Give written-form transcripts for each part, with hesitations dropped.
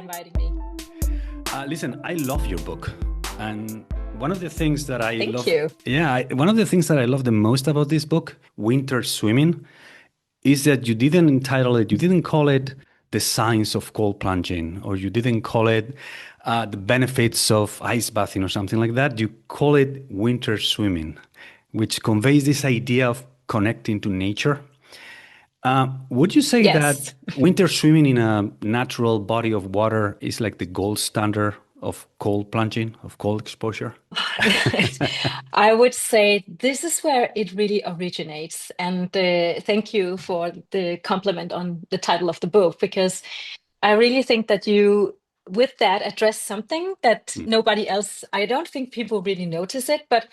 inviting me. Listen, I love your book. And one of the things that I Thank love, you. one of the things that I love the most about this book, Winter Swimming, is that you didn't call it the science of cold plunging, or you didn't call it the benefits of ice bathing or something like that. You call it winter swimming, which conveys this idea of connecting to nature. Would you say that Yes. winter swimming in a natural body of water is like the gold standard of cold plunging, of cold exposure? I would say this is where it really originates. And thank you for the compliment on the title of the book, because I really think that you, with that, address something that Mm. nobody else, I don't think people really notice it, but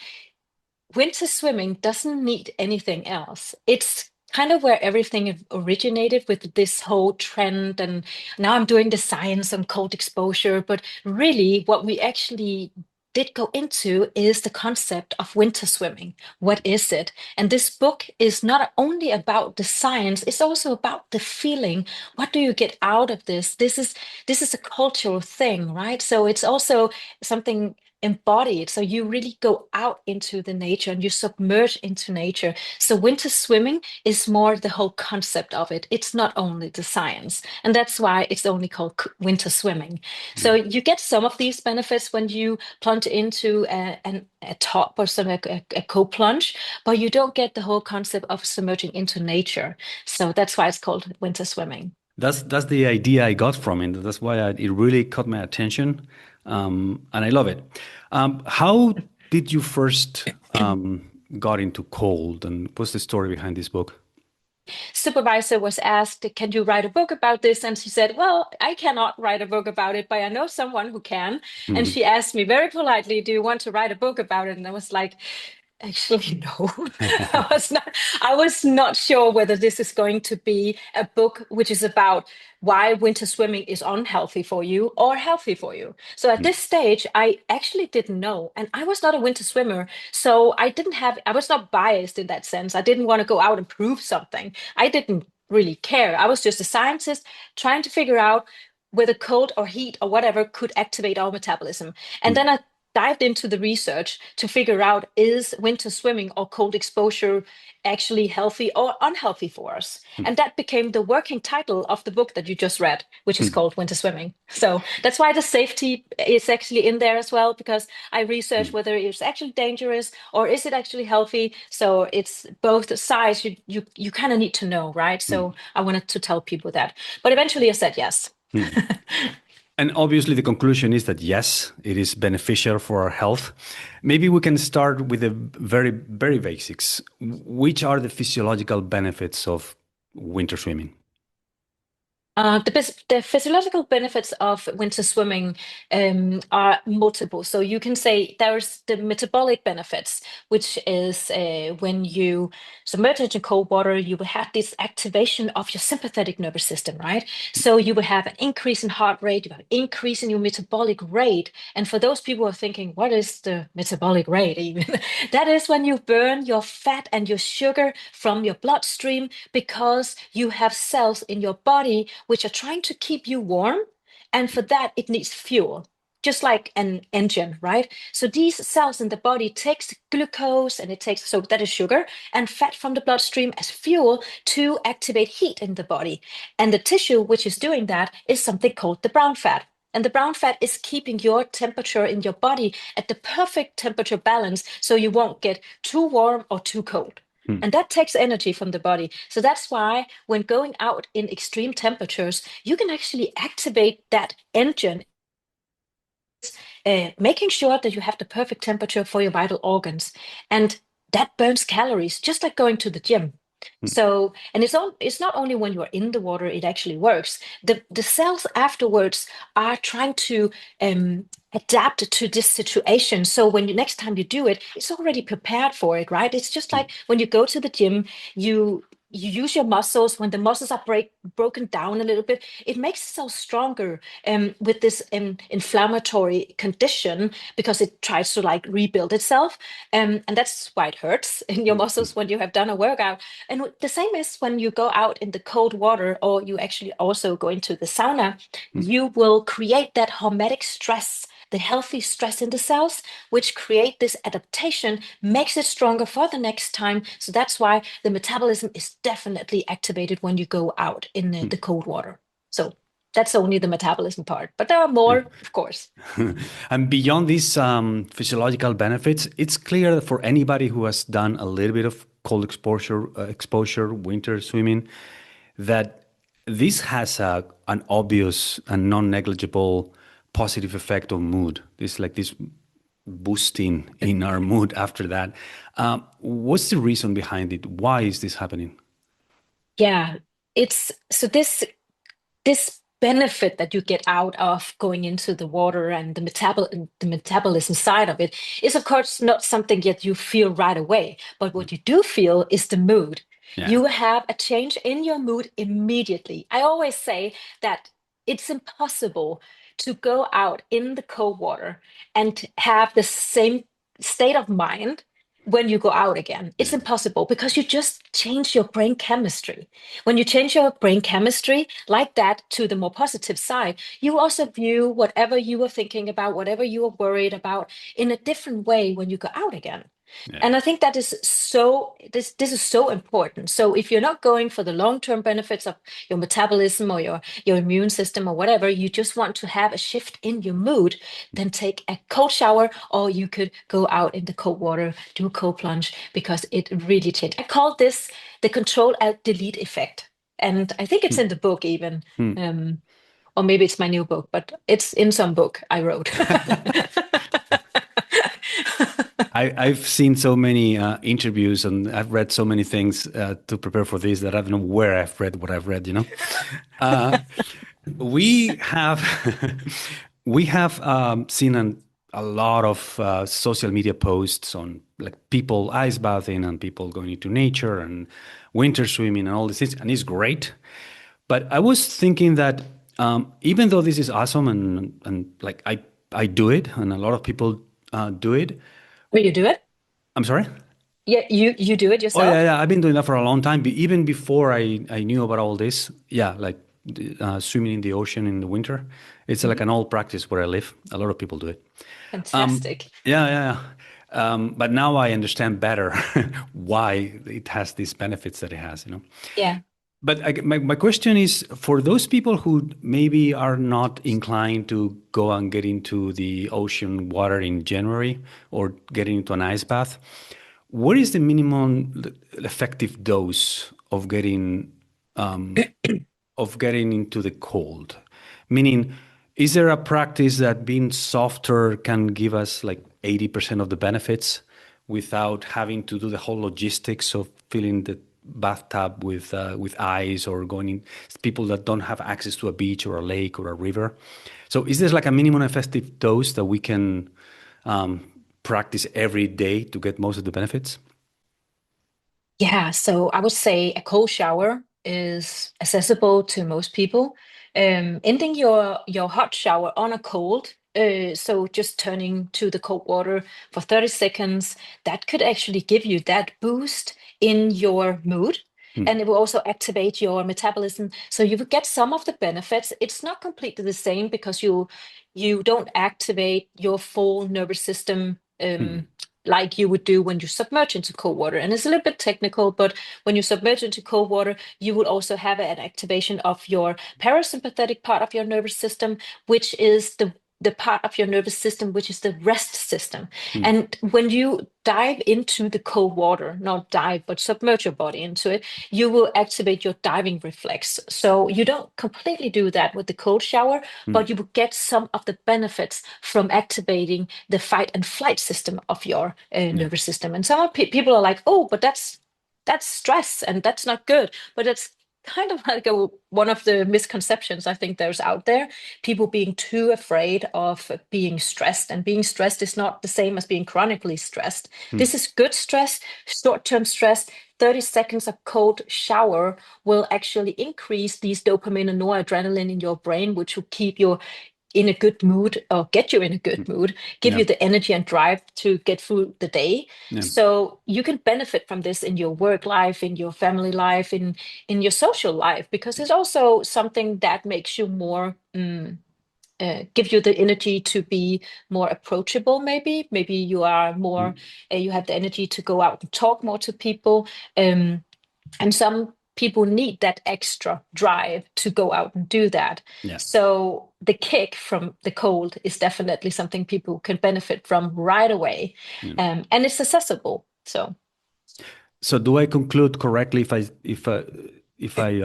winter swimming doesn't need anything else. It's kind of where everything originated with this whole trend. And now I'm doing the science on cold exposure. But really, what we actually did go into is the concept of winter swimming. What is it? And this book is not only about the science, it's also about the feeling. What do you get out of this? This is a cultural thing, right? So it's also something embodied. So you really go out into the nature and you submerge into nature. So winter swimming is more the whole concept of it. It's not only the science. And that's why it's only called winter swimming. So Mm. you get some of these benefits when you plunge into a top or some a cold plunge, but you don't get the whole concept of submerging into nature. So that's why it's called winter swimming. That's the idea I got from it. That's why it really caught my attention, and I love it. How did you first got into cold, and what's the story behind this book? Supervisor was asked, "Can you write a book about this?" And she said, "Well, I cannot write a book about it, but I know someone who can." And Mhm. she asked me very politely, "Do you want to write a book about it?" And I was like, actually, no. I was not sure whether this is going to be a book which is about why winter swimming is unhealthy for you or healthy for you. So at Mm. this stage, I actually didn't know. And I was not a winter swimmer. So I was not biased in that sense. I didn't want to go out and prove something. I didn't really care. I was just a scientist trying to figure out whether cold or heat or whatever could activate our metabolism. And Mm. then I dived into the research to figure out, is winter swimming or cold exposure actually healthy or unhealthy for us? Mm. And that became the working title of the book that you just read, which is Mm. called Winter Swimming. So that's why the safety is actually in there as well, because I researched Mm. whether it's actually dangerous or is it actually healthy. So it's both sides. You kind of need to know, right? Mm. So I wanted to tell people that. But eventually I said yes. Mm. And obviously, the conclusion is that yes, it is beneficial for our health. Maybe we can start with the very, very basics. Which are the physiological benefits of winter swimming? The physiological benefits of winter swimming are multiple. So you can say there's the metabolic benefits, which is when you submerge into cold water, you will have this activation of your sympathetic nervous system, right? So you will have an increase in heart rate, you have an increase in your metabolic rate. And for those people who are thinking, what is the metabolic rate even? That is when you burn your fat and your sugar from your bloodstream because you have cells in your body which are trying to keep you warm. And for that, it needs fuel, just like an engine, right? So these cells in the body takes glucose and it takes, so that is sugar and fat from the bloodstream as fuel to activate heat in the body. And the tissue which is doing that is something called the brown fat. And the brown fat is keeping your temperature in your body at the perfect temperature balance so you won't get too warm or too cold. Mm. And that takes energy from the body. So that's why when going out in extreme temperatures, you can actually activate that engine, making sure that you have the perfect temperature for your vital organs. And that burns calories, just like going to the gym. Mm. So, and it's not only when you're in the water, it actually works. The cells afterwards are trying to adapt to this situation. So when next time you do it, it's already prepared for it, right? It's just Mm. like when you go to the gym, you you use your muscles when the muscles are broken down a little bit. It makes itself stronger with this inflammatory condition because it tries to like rebuild itself, and that's why it hurts in your muscles when you have done a workout. And the same is when you go out in the cold water, or you actually also go into the sauna, you will create that hormetic stress, the healthy stress in the cells, which create this adaptation, makes it stronger for the next time. So that's why the metabolism is definitely activated when you go out in the cold water. So that's only the metabolism part, but there are more, of course. And beyond these physiological benefits, it's clear that for anybody who has done a little bit of cold exposure, winter swimming, that this has an obvious and non-negligible positive effect on mood. This like this boosting in our mood after that. What's the reason behind it? Why is this happening? Yeah, it's so this benefit that you get out of going into the water and the metabolism side of it is of course not something that you feel right away, but what you do feel is the mood. Yeah. You have a change in your mood immediately. I always say that it's impossible to go out in the cold water and have the same state of mind when you go out again. It's impossible because you just change your brain chemistry. When you change your brain chemistry like that to the more positive side, you also view whatever you were thinking about, whatever you were worried about in a different way when you go out again. Yeah. And I think that is so this is so important. So if you're not going for the long-term benefits of your metabolism or your immune system or whatever, you just want to have a shift in your mood, then take a cold shower, or you could go out in the cold water, do a cold plunge, because it really changed. I call this the control alt delete effect. And I think it's in the book even. Or maybe it's my new book, but it's in some book I wrote. I've seen so many interviews and I've read so many things to prepare for this that I don't know where I've read what I've read, you know. We have we have seen a lot of social media posts on like people ice bathing and people going into nature and winter swimming and all these things, and it's great. But I was thinking that even though this is awesome and like I do it and a lot of people do it. Will you do it? I'm sorry. Yeah, you do it Oh yeah, yourself? yeah. I've been doing that for a long time. Even before I knew about all this. Yeah, like swimming in the ocean in the winter. It's like Mhm. an old practice where I live. A lot of people do it. Fantastic. Yeah, yeah, yeah. But now I understand better why it has these benefits that it has. You know. Yeah. But my question is for those people who maybe are not inclined to go and get into the ocean water in January or get into an ice bath, what is the minimum effective dose of getting into the cold? Meaning, is there a practice that being softer can give us like 80% of the benefits without having to do the whole logistics of filling the bathtub with ice or going in people that don't have access to a beach or a lake or a river? So is there like a minimum effective dose that we can practice every day to get most of the benefits? Yeah, so I would say a cold shower is accessible to most people. Ending your hot shower on a cold, so just turning to the cold water for 30 seconds, that could actually give you that boost in your mood. Hmm. And it will also activate your metabolism. So you will get some of the benefits. It's not completely the same because you don't activate your full nervous system Hmm. like you would do when you submerge into cold water. And it's a little bit technical, but when you submerge into cold water, you will also have an activation of your parasympathetic part of your nervous system, which is the part of your nervous system which is the rest system. Hmm. And when you dive into the cold water, not dive, but submerge your body into it, you will activate your diving reflex. So you don't completely do that with the cold shower, Hmm. but you will get some of the benefits from activating the fight and flight system of your Yeah. nervous system. And some people are like, oh, but that's stress and that's not good. But that's kind of like one of the misconceptions I think there's out there. People being too afraid of being stressed, and being stressed is not the same as being chronically stressed. Mm. This is good stress, short-term stress. 30 seconds of cold shower will actually increase these dopamine and noradrenaline in your brain, which will keep you in a good mood, or get you in a good mood, give Yeah. you the energy and drive to get through the day. Yeah. So you can benefit from this in your work life, in your family life, in your social life, because it's also something that makes you more give you the energy to be more approachable. Maybe you are more Mm. you have the energy to go out and talk more to people. And some people need that extra drive to go out and do that. Yeah. So the kick from the cold is definitely something people can benefit from right away. Yeah. And it's accessible. So do I conclude correctly if I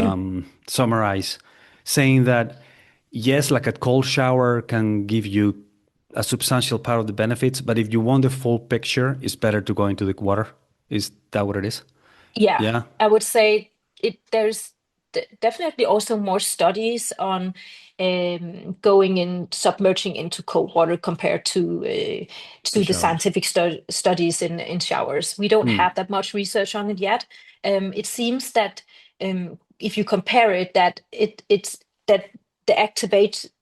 summarize, saying that yes, like a cold shower can give you a substantial part of the benefits, but if you want the full picture, it's better to go into the water. Is that what it is? Yeah, Yeah. I would say there's definitely also more studies on going in, submerging into cold water compared The to the showers. scientific studies in showers. We don't Mm. have that much research on it yet. It seems that if you compare it, that it's that the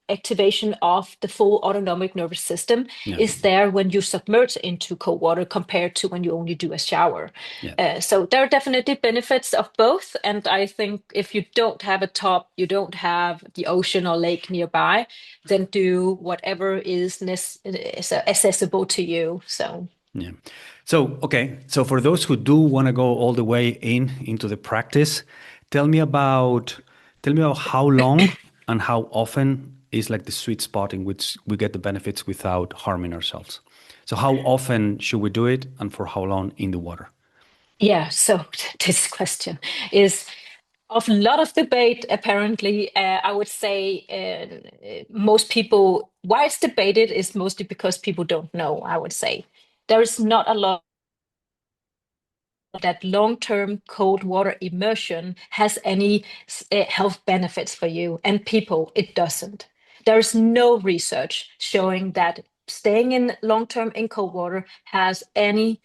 activation of the full autonomic nervous system Yeah. is there when you submerge into cold water compared to when you only do a shower. Yeah. So there are definitely benefits of both. And I think if you don't have a tub, you don't have the ocean or lake nearby, then do whatever is accessible to you. So Yeah. So, okay. So for those who do want to go all the way into the practice, tell me about how long and how often is like the sweet spot in which we get the benefits without harming ourselves. So how often should we do it and for how long in the water? yeah, so this question is of a lot of debate, apparently. I would say most people, why it's debated is mostly because people don't know, I would say. There is not a lot that long-term cold water immersion has any health benefits for you, and people, it doesn't. There is no research showing that staying in long-term in cold water has any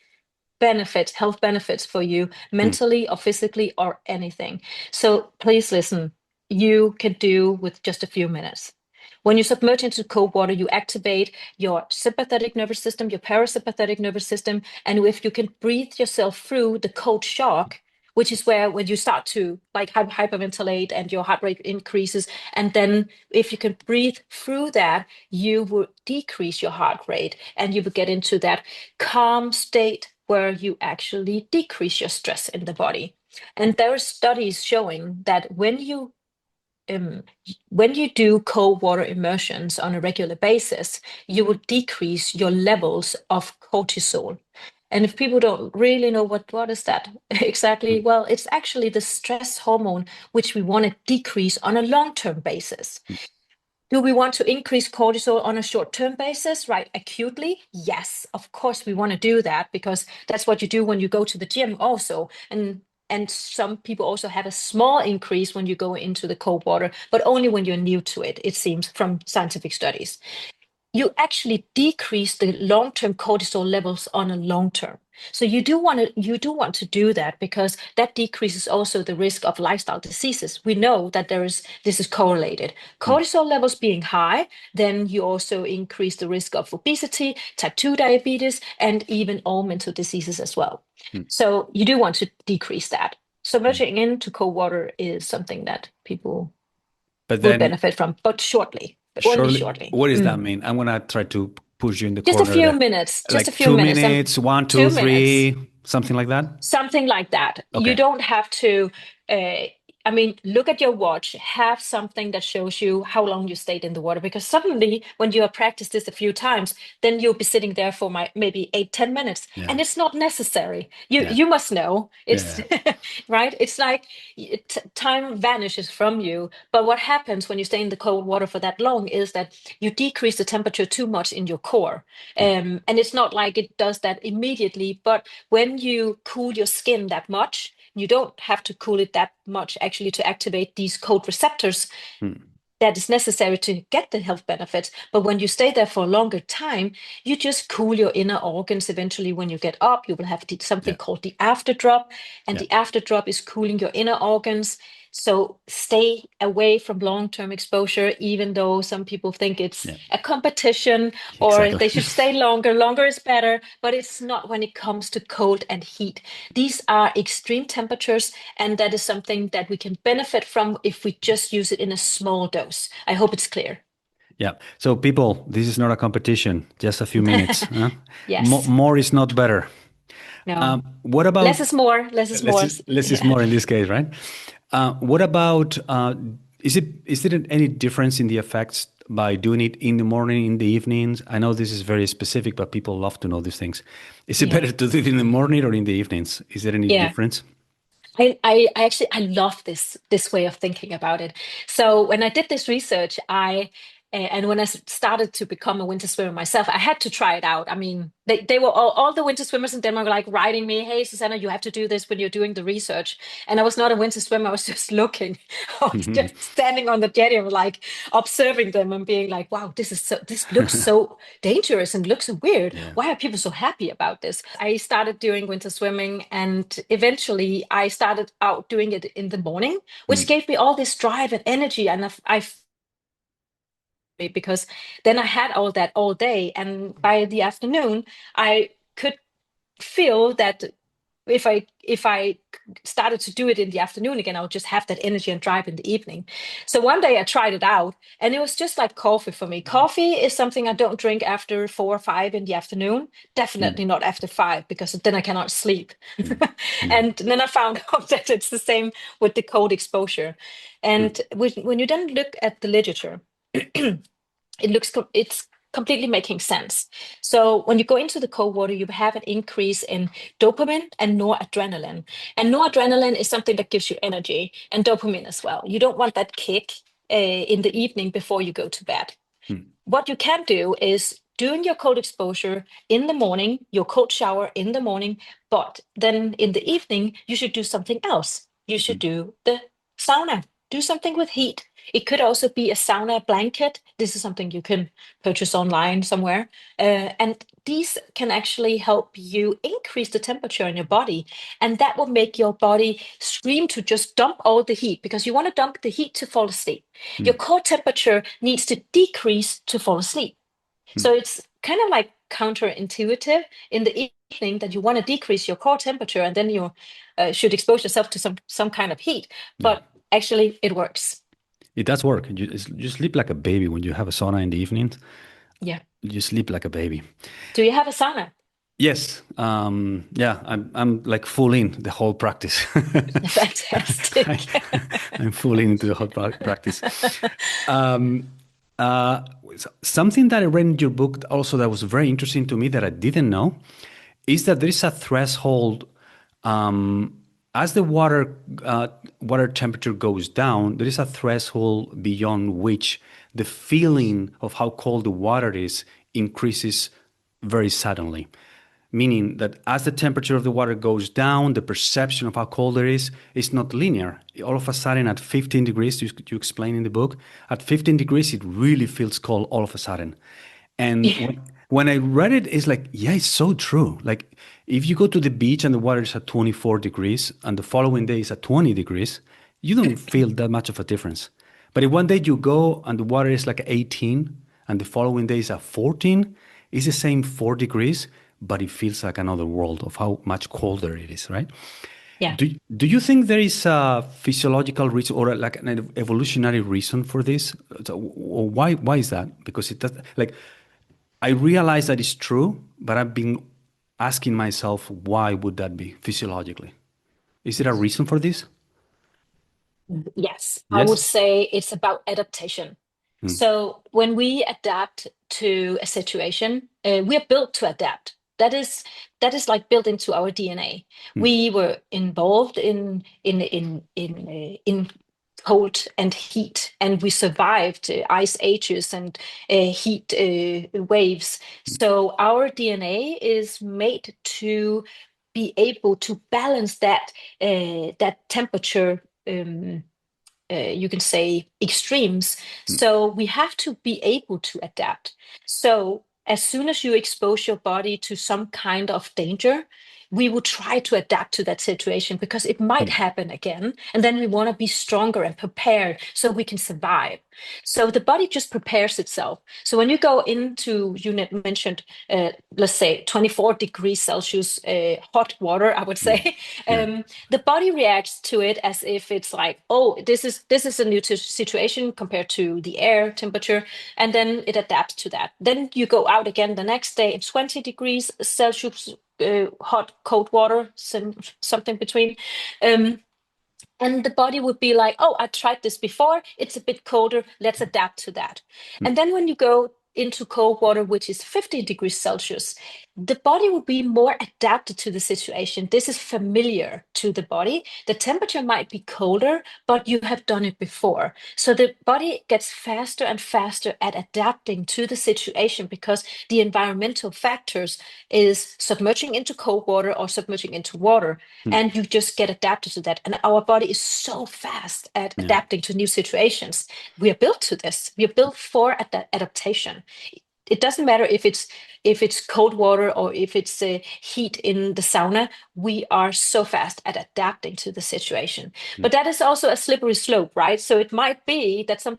benefits, health benefits for you, Mm. mentally or physically or anything. So please listen, you can do with just a few minutes. When you submerge into cold water, you activate your sympathetic nervous system, your parasympathetic nervous system. And if you can breathe yourself through the cold shock, which is where when you start to like hyperventilate and your heart rate increases. And then if you can breathe through that, you will decrease your heart rate and you will get into that calm state where you actually decrease your stress in the body. And there are studies showing that um, when you do cold water immersions on a regular basis, you will decrease your levels of cortisol. And if people don't really know what is that exactly, Mm. well, it's actually the stress hormone which we want to decrease on a long-term basis. Do we want to increase cortisol on a short-term basis, right? Acutely? Yes, of course we want to do that because that's what you do when you go to the gym also. And some people also have a small increase when you go into the cold water, but only when you're new to it, it seems from scientific studies. You actually decrease the long-term cortisol levels on a long term. So you do want to do that because that decreases also the risk of lifestyle diseases. We know that this is correlated. Mm. Cortisol levels being high, then you also increase the risk of obesity, type 2 diabetes, and even all mental diseases as well. Mm. So you do want to decrease that. Mm. Submerging into cold water is something that people But will then benefit from, but shortly, but only surely, shortly. what does that mean? I'm gonna try to push you in the Just a corner few there. minutes, just a Like few two minutes, and minutes, one, two, 2 minutes, three, something like that. something like that. You Okay. don't have to, uh, I mean, look at your watch, have something that shows you how long you stayed in the water, because suddenly when you have practiced this a few times, then you'll be sitting there for maybe 8, 10 minutes, Yeah. and it's not necessary. You Yeah. you must know it's Yeah. right. It's like time vanishes from you. But what happens when you stay in the cold water for that long is that you decrease the temperature too much in your core. Yeah. And it's not like it does that immediately, but when you cool your skin that much, You don't have to cool it that much actually to activate these cold receptors that is necessary to get the health benefits. But when you stay there for a longer time, you just cool your inner organs. Eventually, when you get up, you will have something called the afterdrop, and the afterdrop is cooling your inner organs. So stay away from long-term exposure, even though some people think it's a competition or Exactly. they should stay longer. Longer is better, but it's not when it comes to cold and heat. These are extreme temperatures, and that is something that we can benefit from if we just use it in a small dose. I hope it's clear. Yeah. So people, this is not a competition. Just a few minutes. Huh? Yes. More is not better. No. What Less about is more. Less is more. less is Yeah. more in this case, right? What about is there any difference in the effects by doing it in the morning, in the evenings? I know this is very specific, but people love to know these things. Is it Yeah. better to do it in the morning or in the evenings? Is there any Yeah. difference? I actually I love this way of thinking about it. So when I did this research, and when I started to become a winter swimmer myself, I had to try it out. I mean, they were all the winter swimmers in Denmark were like writing me, "Hey, Susanna, you have to do this when you're doing the research." And I was not a winter swimmer. I was just looking. I was just standing on the jetty and like observing them and being like, "Wow, this looks so dangerous and looks so weird. Yeah. Why are people so happy about this?" I started doing winter swimming, and eventually I started out doing it in the morning, which gave me all this drive and energy. And because then I had all that all day, and by the afternoon, I could feel that if I started to do it in the afternoon again, I would just have that energy and drive in the evening. So one day I tried it out, and it was just like coffee for me. Coffee is something I don't drink after 4 or 5 in the afternoon. Definitely not after 5, because then I cannot sleep. And then I found out that it's the same with the cold exposure. And when you then look at the literature, it's completely making sense. So when you go into the cold water, you have an increase in dopamine and noradrenaline. And noradrenaline is something that gives you energy, and dopamine as well. You don't want that kick in the evening before you go to bed. What you can do is doing your cold exposure in the morning, your cold shower in the morning, but then in the evening, you should do something else. You should do the sauna, do something with heat. It could also be a sauna blanket. This is something you can purchase online somewhere. And these can actually help you increase the temperature in your body. And that will make your body scream to just dump all the heat, because you want to dump the heat to fall asleep. Your core temperature needs to decrease to fall asleep. So it's kind of like counterintuitive in the evening that you want to decrease your core temperature, and then you should expose yourself to some kind of heat. Yeah. But actually, it works. It does work. You sleep like a baby when you have a sauna in the evening. Yeah. You sleep like a baby. Do you have a sauna? Yes. Yeah. I'm like full in the whole practice. Fantastic. I'm full into the whole practice. Um, uh, Something that I read in your book also that was very interesting to me that I didn't know is that there is a threshold. As the water temperature goes down, there is a threshold beyond which the feeling of how cold the water is increases very suddenly. Meaning that as the temperature of the water goes down, the perception of how cold it is not linear. All of a sudden, at 15 degrees, you explain in the book, at 15 degrees, it really feels cold all of a sudden. And Yeah. when I read it, it's like, yeah, it's so true. Like if you go to the beach and the water is at 24 degrees and the following day is at 20 degrees, you don't feel that much of a difference. But if one day you go and the water is like 18 and the following day is at 14, it's the same 4 degrees, but it feels like another world of how much colder it is, right? Yeah. Do you think there is a physiological reason or like an evolutionary reason for this? So, why is that? Because it does like I realize that it's true, but I've been asking myself why would that be physiologically? Is there a reason for this? Yes, I would Yes. say it's about adaptation. So when we adapt to a situation, we are built to adapt. That is like built into our DNA. We were involved in cold and heat, and we survived ice ages and heat waves. So our DNA is made to be able to balance that temperature. You can say extremes. Mm. So we have to be able to adapt. So as soon as you expose your body to some kind of danger, we will try to adapt to that situation because it might Mm. happen again. And then we want to be stronger and prepared so we can survive. So the body just prepares itself. So when you go into, you mentioned, let's say 24 degrees Celsius hot water, I would Mm. say, Yeah. the body reacts to it as if it's like, oh, this is a new situation compared to the air temperature, and then it adapts to that. Then you go out again the next day in 20 degrees Celsius hot, cold water, something between. Um, and the body would be like, oh, I tried this before. It's a bit colder. Let's adapt to that. Mm. And then when you go into cold water, which is 50 degrees Celsius, the body will be more adapted to the situation. This is familiar to the body. The temperature might be colder, but you have done it before. So the body gets faster and faster at adapting to the situation because the environmental factors is submerging into cold water or submerging into water, Mm. and you just get adapted to that. And our body is so fast at Yeah. adapting to new situations. We are built to this. We are built for adaptation. It doesn't matter if it's cold water or if it's heat in the sauna. We are so fast at adapting to the situation. Mm. But that is also a slippery slope, right? So it might be that some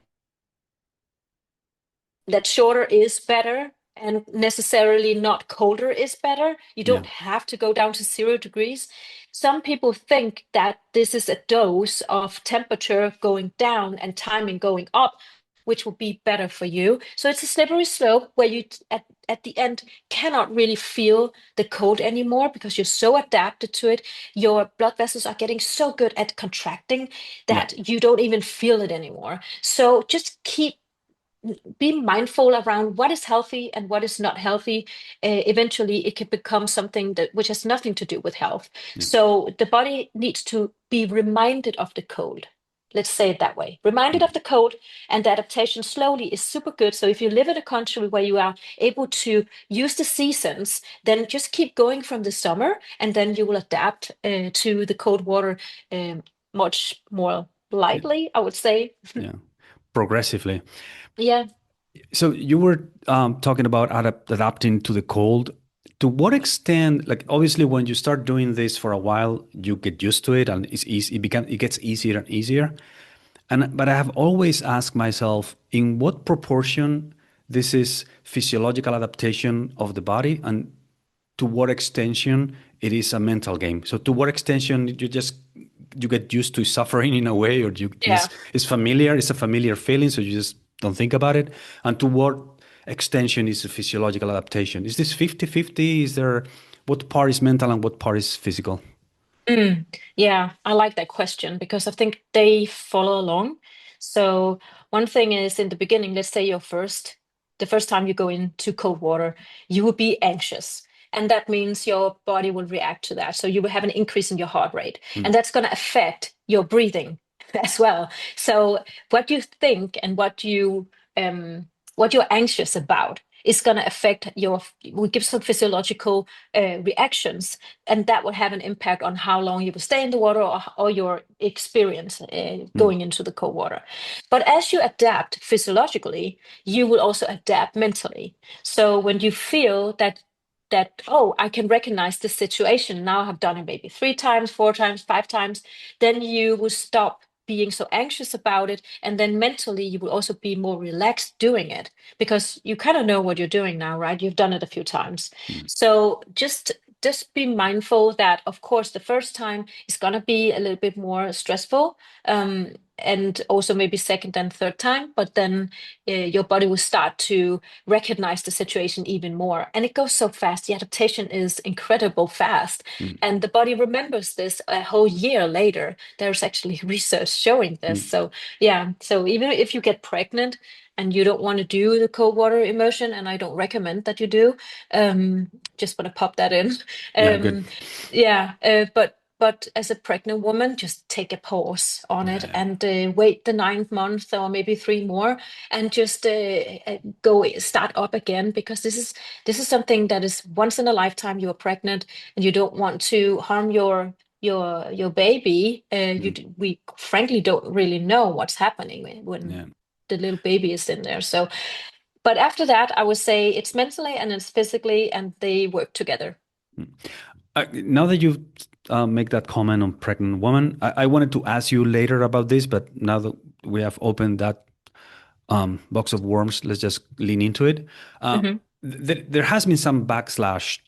that shorter is better and necessarily not colder is better. You Yeah. don't have to go down to 0 degrees. Some people think that this is a dose of temperature going down and timing going up, which will be better for you. So it's a slippery slope where you at the end cannot really feel the cold anymore because you're so adapted to it. Your blood vessels are getting so good at contracting Yeah. that you don't even feel it anymore. So just be mindful around what is healthy and what is not healthy. Eventually, it can become something that which has nothing to do with health. Yeah. So the body needs to be reminded of the cold. Let's say it that way. Reminded Mm. of the cold, and the adaptation slowly is super good. So if you live in a country where you are able to use the seasons, then just keep going from the summer, and then you will adapt to the cold water much more Yeah. lightly, I would say. Yeah. Progressively. Yeah. So you were talking about adapting to the cold. To what extent, like obviously when you start doing this for a while, you get used to it and it's easy, it gets easier and easier. But I have always asked myself in what proportion this is physiological adaptation of the body and to what extension it is a mental game. So to what extension you get used to suffering in a way, or you Yeah. it's familiar, it's a familiar feeling, so you just don't think about it. And to what extension is a physiological adaptation? Is this 50-50? Is there what part is mental and what part is physical? Mm, yeah, I like that question because I think they follow along. So one thing is in the beginning, let's say the first time you go into cold water, you will be anxious. And that means your body will react to that. So you will have an increase in your heart rate, Mm. and that's going to affect your breathing as well. So what you think and what you're anxious about is going to affect will give some physiological reactions, and that will have an impact on how long you will stay in the water, or your experience Mm. going into the cold water. But as you adapt physiologically, you will also adapt mentally. So when you feel that, oh, I can recognize this situation now, I've done it maybe 3 times, 4 times, 5 times, then you will stop being so anxious about it, and then mentally you will also be more relaxed doing it because you kind of know what you're doing now, right? You've done it a few times. Mm. So just be mindful that, of course, the first time is going to be a little bit more stressful, and also maybe second and third time, but then your body will start to recognize the situation even more. And it goes so fast. The adaptation is incredible fast. Mm. And the body remembers this a whole year later. There's actually research showing this. Mm. So, yeah. So, even if you get pregnant and you don't want to do the cold water immersion, and I don't recommend that you do, just want to pop that in. Yeah, good. Um, yeah. But but as a pregnant woman, just take a pause on it Yeah. and wait the 9th month or maybe 3 more, and just go start up again, because this is something that is once in a lifetime. You are pregnant, and you don't want to harm your baby. We frankly don't really know what's happening when Yeah. the little baby is in there. So, but after that, I would say it's mentally and it's physically, and they work together. Now that you make that comment on pregnant women, I wanted to ask you later about this, but now that we have opened that box of worms, let's just lean into it. Hmm. There has been some backslash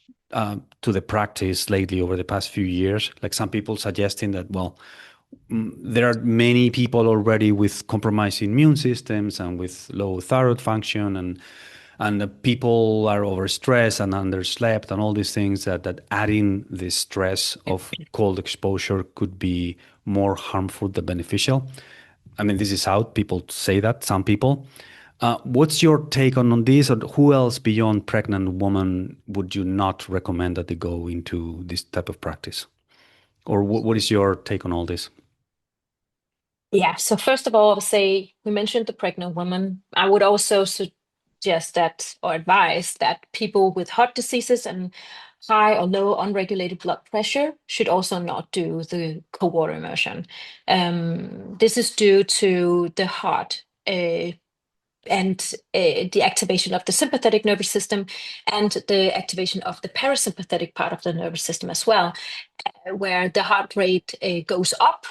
to the practice lately over the past few years, like some people suggesting that, well, there are many people already with compromised immune systems and with low thyroid function, and the people are overstressed and underslept and all these things, that adding the stress of cold exposure could be more harmful than beneficial. I mean, this is out. People say that, some people. What's your take on this? Or who else beyond pregnant woman would you not recommend that they go into this type of practice? Or what is your take on all this? Yeah. So first of all, I would say we mentioned the pregnant woman. I would also suggest that, or advise that, people with heart diseases and high or low unregulated blood pressure should also not do the cold water immersion. This is due to the heart. And the activation of the sympathetic nervous system and the activation of the parasympathetic part of the nervous system as well, where the heart rate goes up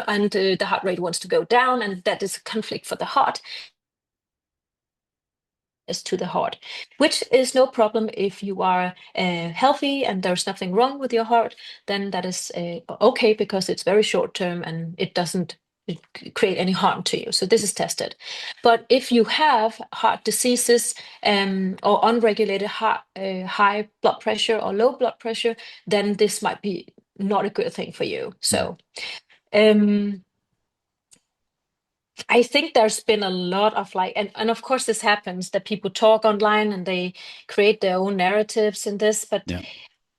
and the heart rate wants to go down, and that is a conflict for the heart as to the heart, which is no problem if you are healthy and there's nothing wrong with your heart. Then that is okay, because it's very short term and it doesn't create any harm to you. So this is tested. But if you have heart diseases or unregulated high blood pressure or low blood pressure, then this might be not a good thing for you. Mm. So I think there's been a lot of like, and of course this happens, that people talk online and they create their own narratives in this, but Yeah.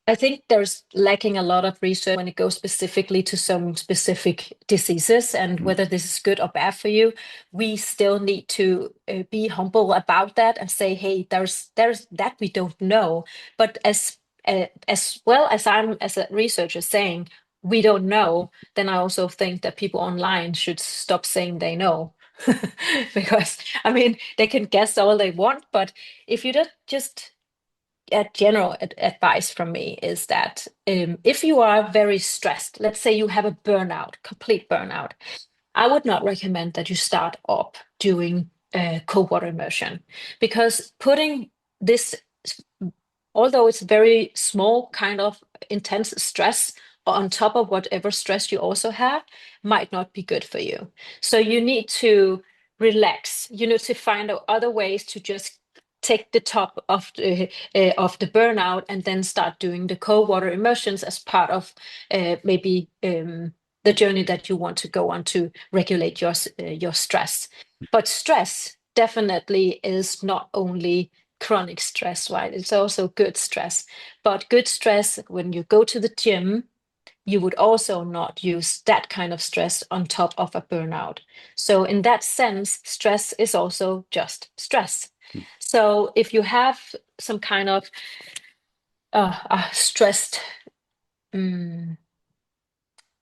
I think there's lacking a lot of research when it goes specifically to some specific diseases, and Mm. whether this is good or bad for you. We still need to be humble about that and say, hey, there's that we don't know. But as well as I'm as a researcher saying we don't know, then I also think that people online should stop saying they know. Because I mean, they can guess all they want, but if you just a general advice from me is that if you are very stressed, let's say you have a burnout, complete burnout, I would not recommend that you start up doing cold water immersion, because putting this, although it's very small kind of intense stress on top of whatever stress you also have, might not be good for you. So you need to relax. You need to find out other ways to just take the top of the burnout, and then start doing the cold water immersions as part of maybe the journey that you want to go on to regulate your stress. But stress definitely is not only chronic stress, right? It's also good stress. But good stress, when you go to the gym, you would also not use that kind of stress on top of a burnout. So, in that sense, stress is also just stress. So, if you have some kind of stressed um,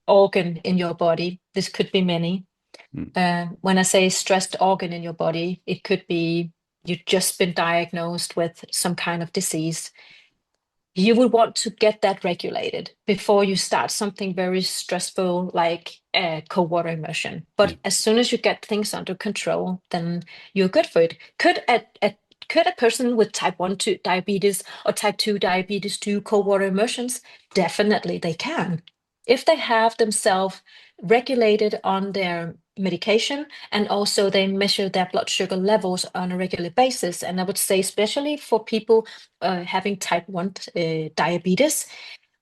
organ in your body, this could be many. Mm. When I say stressed organ in your body, it could be you've just been diagnosed with some kind of disease. You would want to get that regulated before you start something very stressful like cold water immersion. Yeah. But as soon as you get things under control, then you're good for it. Could a person with type 1 diabetes or type 2 diabetes do cold water immersions? Definitely they can. If they have themselves regulated on their medication, and also they measure their blood sugar levels on a regular basis. And I would say, especially for people having type 1 diabetes,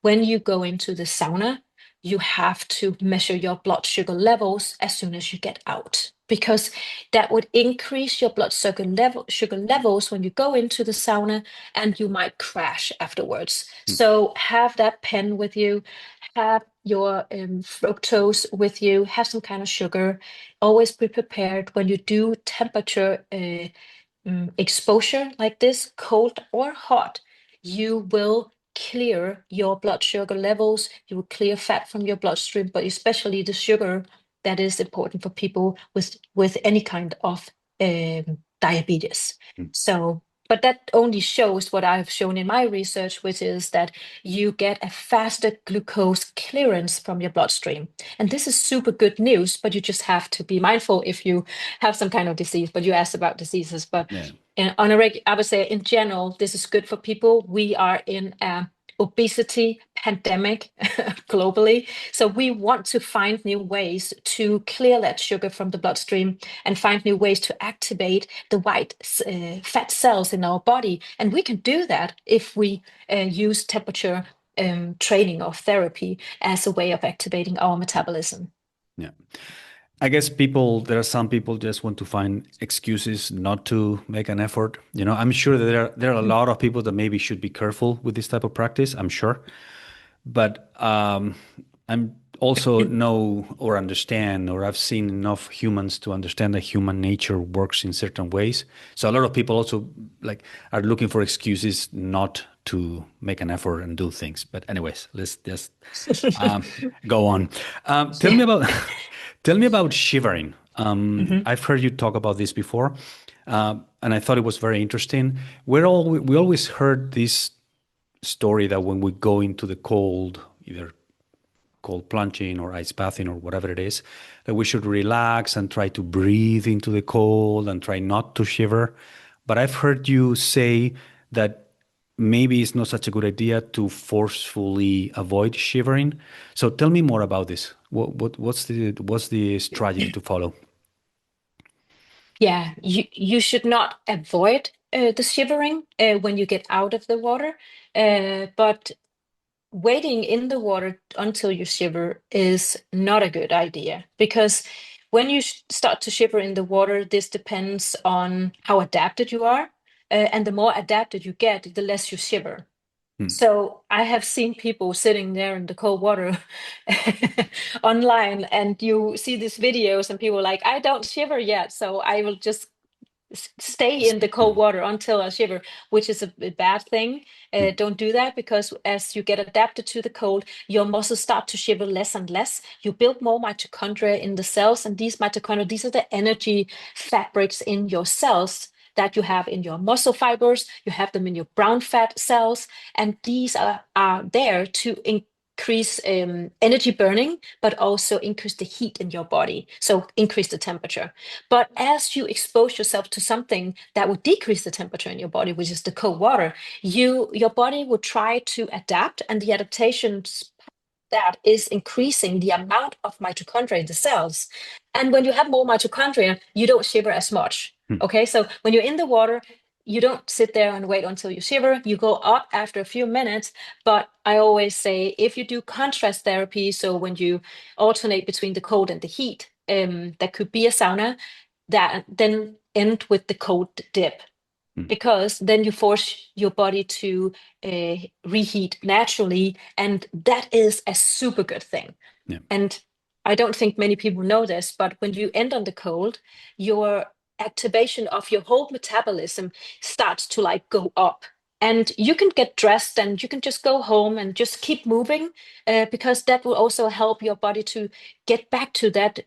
when you go into the sauna, you have to measure your blood sugar levels as soon as you get out, because that would increase your blood sugar levels when you go into the sauna, and you might crash afterwards. Mm. So have that pen with you, have your fructose with you, have some kind of sugar. Always be prepared when you do temperature exposure like this, cold or hot. You will clear your blood sugar levels, you will clear fat from your bloodstream, but especially the sugar that is important for people with any kind of diabetes. Mm. So, but that only shows what I've shown in my research, which is that you get a faster glucose clearance from your bloodstream. And this is super good news, but you just have to be mindful if you have some kind of disease. But you asked about diseases, but Yeah. I would say in general, this is good for people. We are in a obesity pandemic globally. So we want to find new ways to clear that sugar from the bloodstream and find new ways to activate the white fat cells in our body. And we can do that if we use temperature training or therapy as a way of activating our metabolism. Yeah. I guess there are some people just want to find excuses not to make an effort. I'm sure that there are a lot of people that maybe should be careful with this type of practice, I'm sure. But I'm also know or understand, or I've seen enough humans to understand that human nature works in certain ways. So a lot of people also are looking for excuses not to make an effort and do things. But anyways, let's just go on. Tell me about tell me about shivering. Mhm. I've heard you talk about this before, and I thought it was very interesting. We always heard this story that when we go into the cold, either cold plunging or ice bathing or whatever it is, that we should relax and try to breathe into the cold and try not to shiver. But I've heard you say that maybe it's not such a good idea to forcefully avoid shivering. So tell me more about this. What's the strategy to follow? Yeah, you should not avoid the shivering when you get out of the water, but waiting in the water until you shiver is not a good idea, because when you start to shiver in the water, this depends on how adapted you are, and the more adapted you get, the less you shiver. Hmm. So I have seen people sitting there in the cold water online, and you see these videos, and people are like, I don't shiver yet, so I will just stay in the cold water until I shiver, which is a bad thing. Hmm. Don't do that, because as you get adapted to the cold, your muscles start to shiver less and less. You build more mitochondria in the cells, and these mitochondria, these are the energy fabrics in your cells that you have in your muscle fibers. You have them in your brown fat cells, and these are there to increase energy burning, but also increase the heat in your body, so increase the temperature. But as you expose yourself to something that would decrease the temperature in your body, which is the cold water, your body will try to adapt, and the adaptations that is increasing the amount of mitochondria in the cells. And when you have more mitochondria, you don't shiver as much. Hmm. Okay, so when you're in the water, you don't sit there and wait until you shiver. You go up after a few minutes. But I always say, if you do contrast therapy, so when you alternate between the cold and the heat, that could be a sauna, that then end with the cold dip, Hmm. because then you force your body to reheat naturally, and that is a super good thing. Yeah. And I don't think many people know this, but when you end on the cold, your activation of your whole metabolism starts to like go up. And you can get dressed and you can just go home and just keep moving, because that will also help your body to get back to that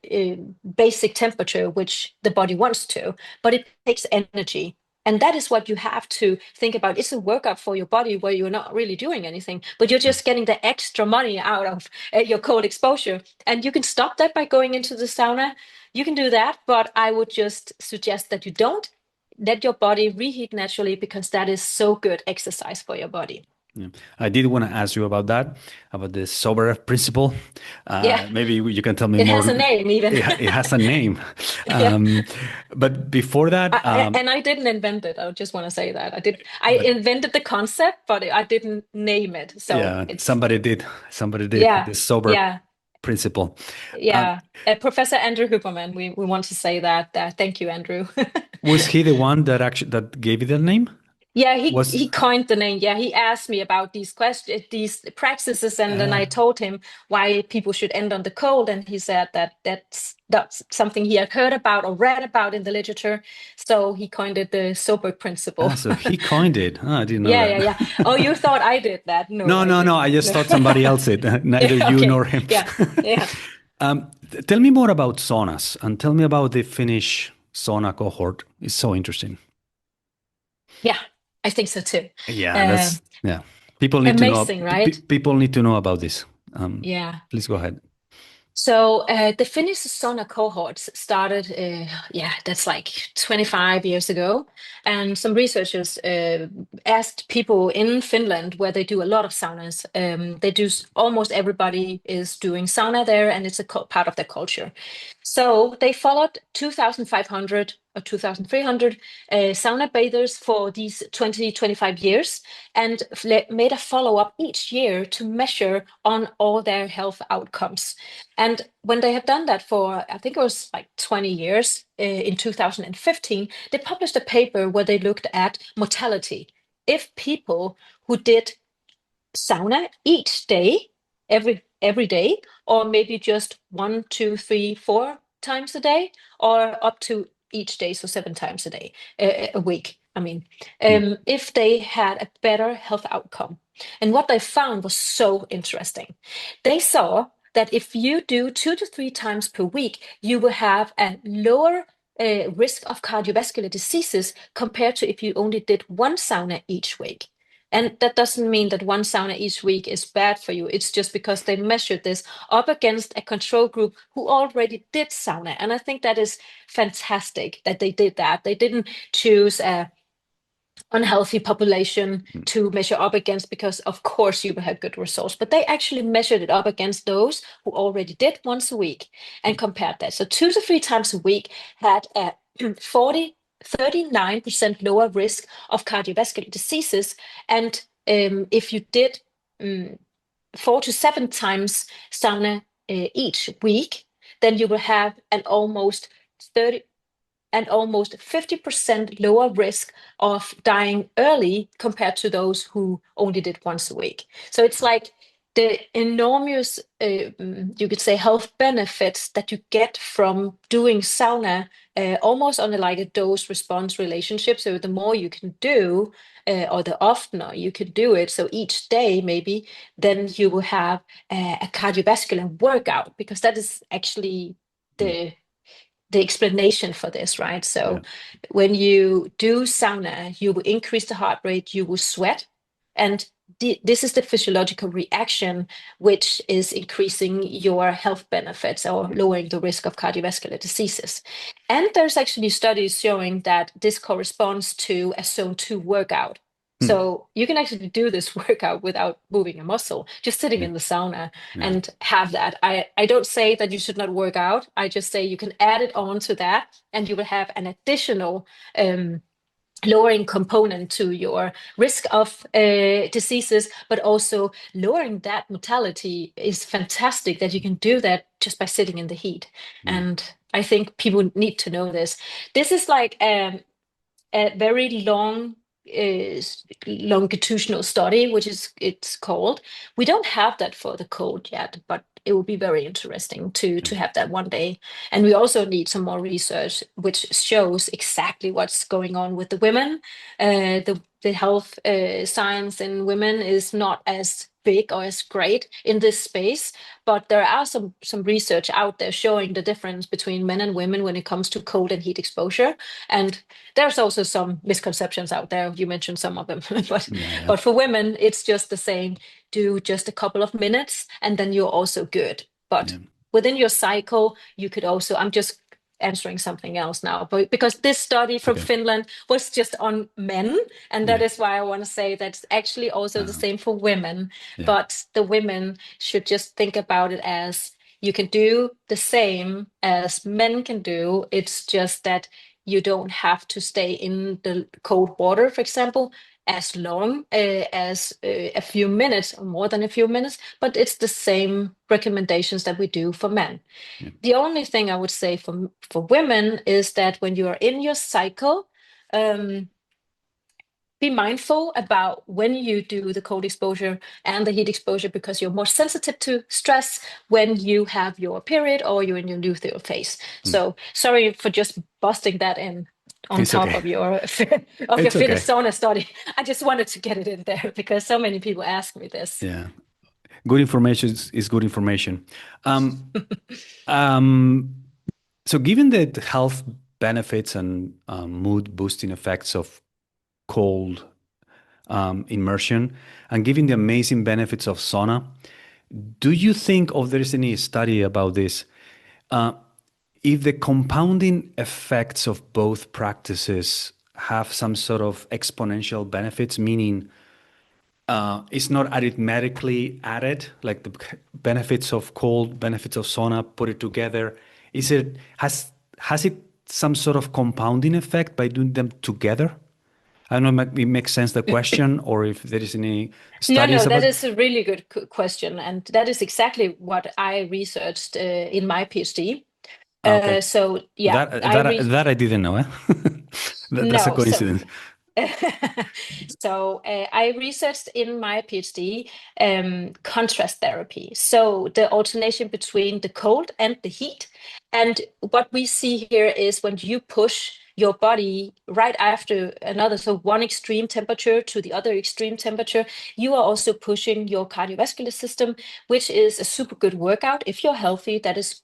basic temperature, which the body wants to. But it takes energy. And that is what you have to think about. It's a workout for your body where you're not really doing anything, but you're just getting the extra money out of your cold exposure. And you can stop that by going into the sauna. You can do that, but I would just suggest that you don't let your body reheat naturally, because that is so good exercise for your body. Yeah. I did want to ask you about that, about the Soeberg principle. Yeah, Maybe you can tell me it more. has a name even. It has a name. Yeah. Um, but before that, And I didn't invent it. I just want to say that I but invented the concept, but I didn't name it. So yeah, it's somebody did. Somebody did. yeah, The Soeberg yeah. principle. Uh, Yeah. Professor Andrew Huberman, we want to say that. Thank you, Andrew. was he the one that actually that gave you the name? Yeah, Was he coined the name. Yeah, he asked me about these questions, these practices, and then I told him why people should end on the cold, and he said that that's something he had heard about or read about in the literature. So he coined it the Soeberg principle. so he coined it. I didn't know Yeah, yeah, yeah. that. Oh, you thought I did that? No, No, I no, no. didn't. I just No. thought somebody else did. Neither Yeah, you okay. nor him. Yeah, yeah. Tell me more about saunas and tell me about the Finnish sauna cohort. It's so interesting. Yeah, I think so too. Yeah, Um, that's yeah. People need to know. Amazing, right? People need to know about this. Yeah. Please go ahead. So the Finnish Sauna Cohorts started, yeah, that's like 25 years ago. And some researchers asked people in Finland where they do a lot of saunas. They do, almost everybody is doing sauna there, and it's a part of their culture. So they followed 2,500 or 2,300 sauna bathers for these 20, 25 years and made a follow-up each year to measure on all their health outcomes. And when they have done that for, I think it was like 20 years, in 2015, they published a paper where they looked at mortality. If people who did sauna each day, every day, or maybe just 1, 2, 3, 4 times a day, or up to each day, so 7 times a day, a week. I mean, Mm, if they had a better health outcome. And what they found was so interesting. They saw that if you do 2 to 3 times per week, you will have a lower risk of cardiovascular diseases compared to if you only did one sauna each week. And that doesn't mean that one sauna each week is bad for you. It's just because they measured this up against a control group who already did sauna. And I think that is fantastic that they did that. They didn't choose a unhealthy population mm, to measure up against because of course you will have good results, but they actually measured it up against those who already did once a week and compared that. So 2 to 3 times a week had a 39% lower risk of cardiovascular diseases. And if you did 4 to 7 times sauna each week, then you will have an almost 30 and almost 50% lower risk of dying early compared to those who only did once a week. So it's like the enormous, you could say, health benefits that you get from doing sauna, almost on a, like a dose response relationship. So the more you can do, or the oftener you can do it, so each day maybe, then you will have a cardiovascular workout, because that is actually mm. the explanation for this, right? Yeah. So when you do sauna, you will increase the heart rate, you will sweat, and this is the physiological reaction which is increasing your health benefits or lowering the risk of cardiovascular diseases. And there's actually studies showing that this corresponds to a zone 2 workout. Mm, So you can actually do this workout without moving a muscle, just sitting yeah. in the sauna Yeah. and have that. I don't say that you should not work out. I just say you can add it on to that, and you will have an additional lowering component to your risk of diseases, but also lowering that mortality is fantastic that you can do that just by sitting in the heat. Yeah. And I think people need to know this. This is like a very long longitudinal study, which is it's called. We don't have that for the cold yet, but it will be very interesting to have that one day. And we also need some more research which shows exactly what's going on with the women. The health science in women is not as big or as great in this space, but there are some research out there showing the difference between men and women when it comes to cold and heat exposure. And there's also some misconceptions out there. You mentioned some of them, but Yeah. Yeah. but for women, it's just the same. Do just a couple of minutes, and then you're also good. But Yeah. within your cycle, you could also. I'm just answering something else now, but because this study from Okay. Finland was just on men, and that Yeah. is why I want to say that's actually also the Uh, same for women. yeah. But the women should just think about it as you can do the same as men can do. It's just that You don't have to stay in the cold water, for example, as long as a few minutes or more than a few minutes, but it's the same recommendations that we do for men. Yeah. The only thing I would say for women is that when you are in your cycle, be mindful about when you do the cold exposure and the heat exposure, because you're more sensitive to stress when you have your period or you're in your luteal phase. Mm. So sorry for just busting that in on It's top okay. of your It's Finnish okay. sauna study. I just wanted to get it in there because so many people ask me this. Yeah. Good information is good information. Um, um, so given the health benefits and mood boosting effects of cold immersion, and given the amazing benefits of sauna, do you think, or there is any study about this, uh, if the compounding effects of both practices have some sort of exponential benefits, meaning it's not arithmetically added, like the benefits of cold, benefits of sauna, put it together. Is it has it some sort of compounding effect by doing them together? I don't know if it makes sense the question, or if there is any No, studies no, that about. is a really good question, and that is exactly what I researched in my PhD. Ah, okay, So yeah, that that I didn't know. Eh? That's a no, so coincidence. I researched in my PhD contrast therapy. So the alternation between the cold and the heat. And what we see here is when you push your body right after another, so one extreme temperature to the other extreme temperature, you are also pushing your cardiovascular system, which is a super good workout. If you're healthy, that is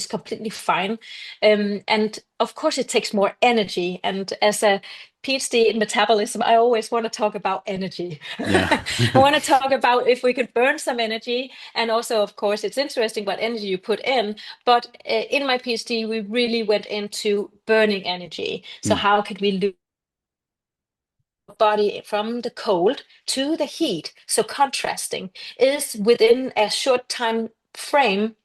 completely fine. And of course, it takes more energy. And as a PhD in metabolism, I always want to talk about energy. Yeah. I want to talk about if we could burn some energy. And also, of course, it's interesting what energy you put in. But in my PhD, we really went into burning energy. So, Mm, how could we lose body from the cold to the heat? So, contrasting is within a short time frame.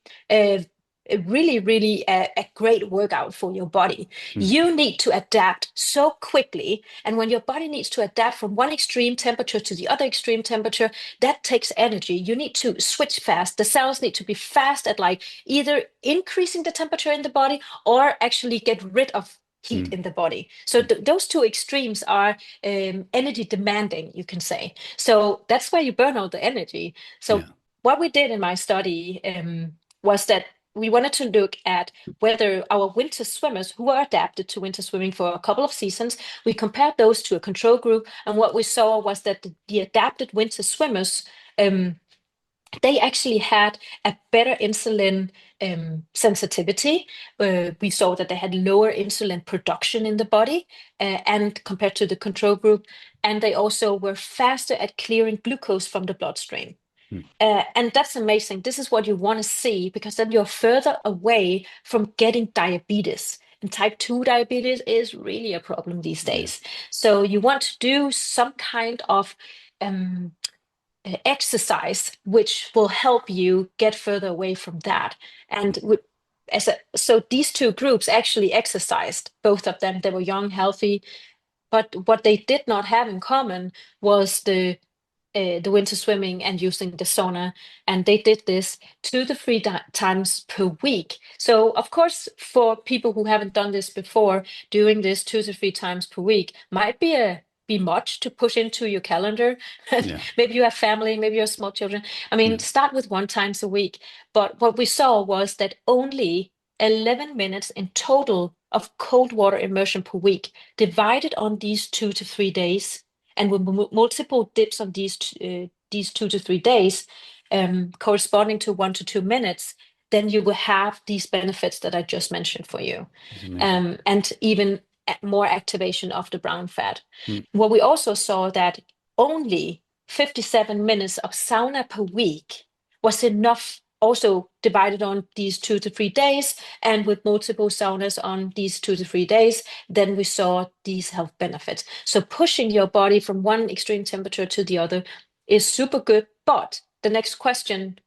Really a great workout for your body. mm, You need to adapt so quickly, and when your body needs to adapt from one extreme temperature to the other extreme temperature, that takes energy. You need to switch fast. The cells need to be fast at like either increasing the temperature in the body or actually get rid of heat mm, in the body. So those two extremes are energy demanding, you can say. So that's why you burn all the energy. So yeah. what we did in my study was that we wanted to look at whether our winter swimmers who are adapted to winter swimming for a couple of seasons, we compared those to a control group. And what we saw was that the adapted winter swimmers, they actually had a better insulin sensitivity. We saw that they had lower insulin production in the body and compared to the control group. And they also were faster at clearing glucose from the bloodstream. Mm, And that's amazing. This is what you want to see because then you're further away from getting diabetes. And type 2 diabetes is really a problem these yeah. days. So you want to do some kind of um, exercise which will help you get further away from that. And so these two groups actually exercised, both of them. They were young, healthy, but what they did not have in common was the winter swimming and using the sauna. And they did this 2 to 3 times per week. So, of course, for people who haven't done this before, doing this 2 to 3 times per week might be much to push into your calendar. Yeah. Maybe you have family, maybe you have small children. I mean, Mm, start with 1 times a week. But what we saw was that only 11 minutes in total of cold water immersion per week divided on these 2 to 3 days and with multiple dips on these 2 to 3 days, corresponding to 1 to 2 minutes, then you will have these benefits that I just mentioned for you, it's amazing. and even more activation of the brown fat. Mm, What we also saw that only 57 minutes of sauna per week was enough. Also divided on these 2 to 3 days, and with multiple saunas on these 2 to 3 days, then we saw these health benefits. So pushing your body from one extreme temperature to the other is super good. But the next question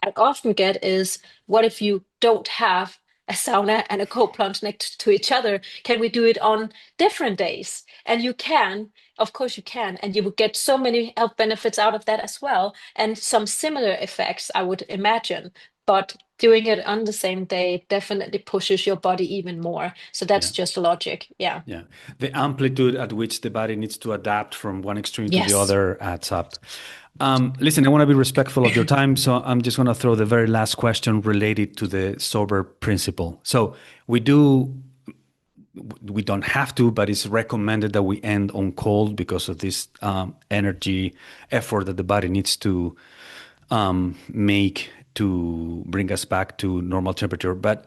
I often get is, what if you don't have a sauna and a cold plunge next to each other? Can we do it on different days? And you can, of course you can, and you will get so many health benefits out of that as well, and some similar effects, I would imagine. But doing it on the same day definitely pushes your body even more. So that's just logic. Yeah. Yeah. The amplitude at which the body needs to adapt from one extreme to the Yes. other adds up. Listen, I want to be respectful of your time, so I'm just going to throw the very last question related to the Soeberg principle. So we don't have to, but it's recommended that we end on cold because of this energy effort that the body needs to make to bring us back to normal temperature. But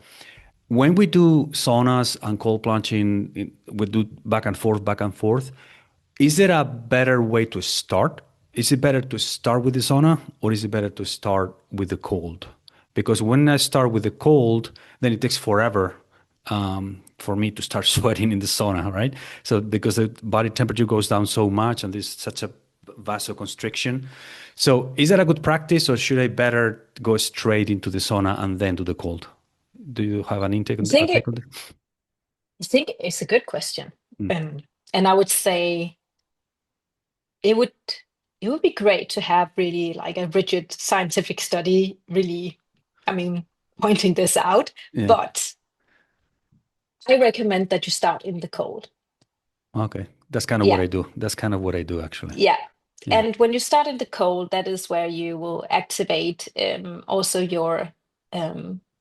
when we do saunas and cold plunging, we do back and forth. Is there a better way to start? Is it better to start with the sauna, or is it better to start with the cold? Because when I start with the cold, then it takes forever for me to start sweating in the sauna, right? So because the body temperature goes down so much and there's such a vasoconstriction. So is that a good practice, or should I better go straight into the sauna and then do the cold? Do you have an intake on that? I think it's a good question. And I would say it would be great to have really like a rigid scientific study really, pointing this out. Yeah. But I recommend that you start in the cold. Okay. That's kind of what I do. That's kind of what I do, actually. Yeah. And when you start in the cold, that is where you will activate also your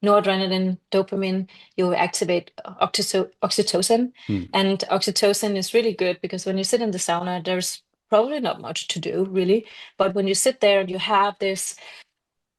noradrenaline, dopamine. You will activate oxytocin. And oxytocin is really good because when you sit in the sauna, there's probably not much to do, really. But when you sit there and you have this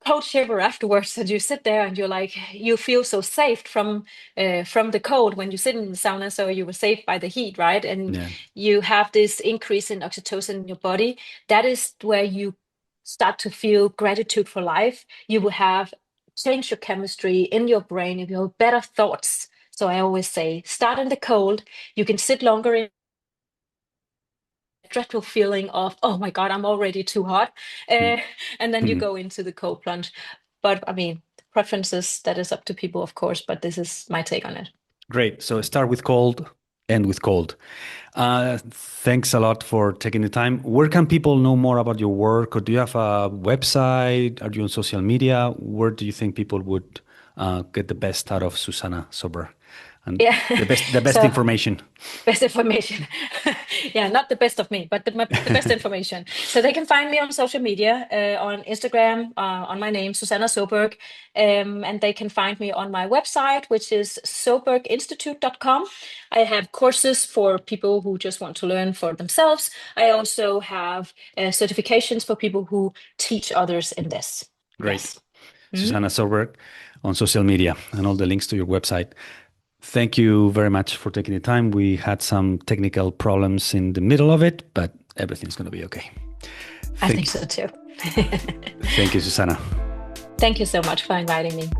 cold shiver afterwards, and you sit there and you're like, you feel so safe from the cold when you sit in the sauna, so you were saved by the heat, right? And you have this increase in oxytocin in your body. That is where you start to feel gratitude for life. You will have changed your chemistry in your brain, you have better thoughts. So I always say, start in the cold. You can sit longer in dreadful feeling of, oh my God, I'm already too hot. And then you go into the cold plunge. But preferences, that is up to people, of course, but this is my take on it. Great. So start with cold, end with cold. Thanks a lot for taking the time. Where can people know more about your work? Or do you have a website? Are you on social media? Where do you think people would get the best out of Susanna Søberg? And the best information. Best information. Yeah, not the best of me, but the best information. So they can find me on social media, on Instagram, on my name, Susanna Søberg. And they can find me on my website, which is soeberginstitute.com. I have courses for people who just want to learn for themselves. I also have certifications for people who teach others in this. Great. Yes. Susanna Søberg on social media, and all the links to your website. Thank you very much for taking the time. We had some technical problems in the middle of it, but everything's going to be okay. I think so too. Thank you, Susanna. Thank you so much for inviting me.